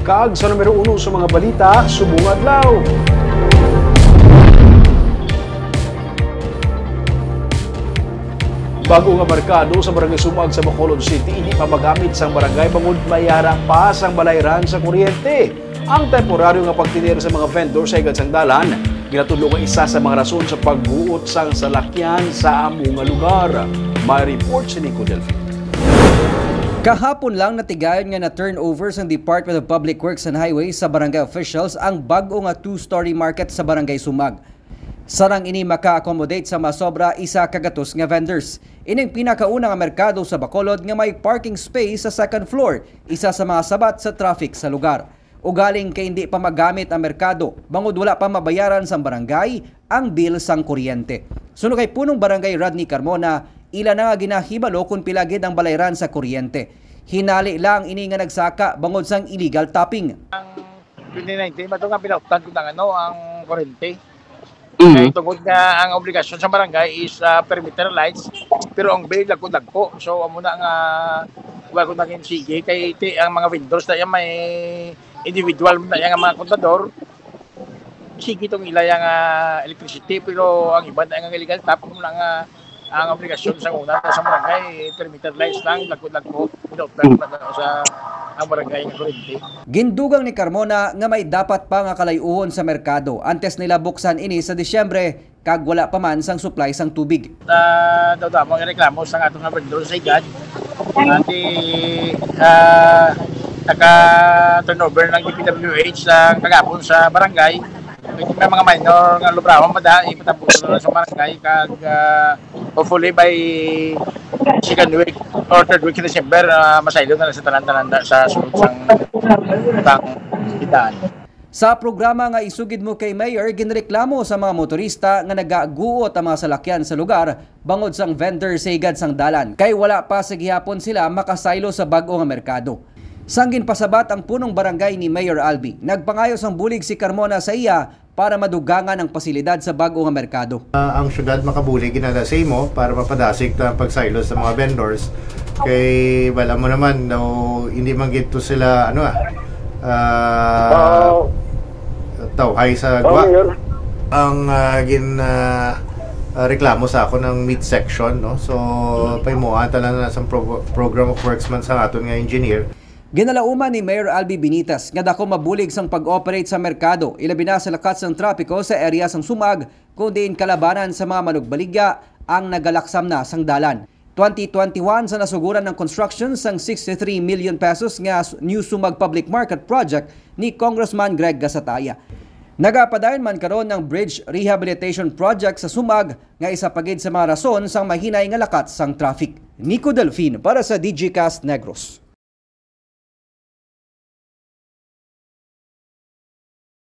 Kag sa numero 1 sa mga balita, subong adlaw. Bago nga merkado sa Barangay Sumag sa Bacolod City, hindi pa magamit sang barangay bangod mayara pa sang balayran sa kuryente. Ang temporaryo nga pagtinir sa mga vendor sa igad sang dalan, ginatudlo nga isa sa mga rason sa pagbuot sang salakyan sa amo nga lugar. May report si Nico Delfin. Kahapon lang natigayon nga na turnover sa Department of Public Works and Highways sa barangay officials ang bago nga two-story market sa Barangay Sumag. Sarang ini maka-accommodate sa masobra isa kagatos nga vendors. Ining pinakauna nga merkado sa Bacolod nga may parking space sa second floor, isa sa mga sabat sa traffic sa lugar. Ugaling kay hindi pa magamit ang merkado, bangod wala pa mabayaran sa barangay ang bill sang kuryente. Suno kay punong barangay Rodney Carmona, ila na nga ginahibalo kung pilagid ang balayran sa kuryente. Hinali lang ini nga nagsaka bangod sang illegal tapping. Ang 2019, ito nga pinauptan ko ng ang kuryente. Kaya tungkol nga ang obligasyon sa barangay is perimeter lights, pero ang bill lagko-lagko. So amo na nga wala ko naging sige kay ang mga vendors na yan may individual na yan ang mga kontador. Sige itong ila yung electricity, pero ang iba na yung illegal tap mo lang ang obligasyon sa una sa barangay, perimeter lights lang, lagko-lagko, sa ang barangay ng kuryente. Gindugang ni Carmona nga may dapat pa nga kalayuhon sa merkado antes nila buksan ini sa Disyembre kag wala pa man sang supply sang tubig. Daw mga reklamo sa atong vendor sa igad. Ati naka-turnover ng DPWH sa kagapon sa barangay. May mga minor nga lubrawan pa dahil ipatapos na sa barangay kag hopefully by second week or third week in December masaylo na sa tanan-tanan sa sunod sang kitaan. Sa programa nga isugid mo kay Mayor, ginreklamo sa mga motorista nga nagaguot ang mga salakyan sa lugar bangod sang vendor sa igad sang dalan. Kay wala pa sa gihapon sila makasaylo sa bag-o nga merkado. Sanggin pasabat ang punong barangay ni Mayor Albi. Nagpangayos ang bulig si Carmona sa iya para madugangan ang pasilidad sa bag-o nga merkado. Ang syudad makabulig ginadasay mo para mapadasig ang pagsaylo sa mga vendors. Kay wala mo naman daw hindi man gito sila tawhay sa gwa. Ang reklamo sa ako ng meat section, no? So paymoan tanan na sa program of works man sa aton nga engineer. Ginalauman ni Mayor Albi Benitas nga dako mabulig sang pag-operate sa merkado, ilabi na sa lakat sang trapiko sa area sang Sumag, kundi kalabanan sa mga manugbaligya ang nagalaksam na sang dalan. 2021 sa nasuguran ng construction sang 63 million pesos nga New Sumag Public Market Project ni Congressman Greg Gasataya. Nagapadayon man karon ng bridge rehabilitation project sa Sumag nga isa pagid sa mga rason sang mahinay nga lakat sang traffic. Nico Delfin para sa DGCast Negros.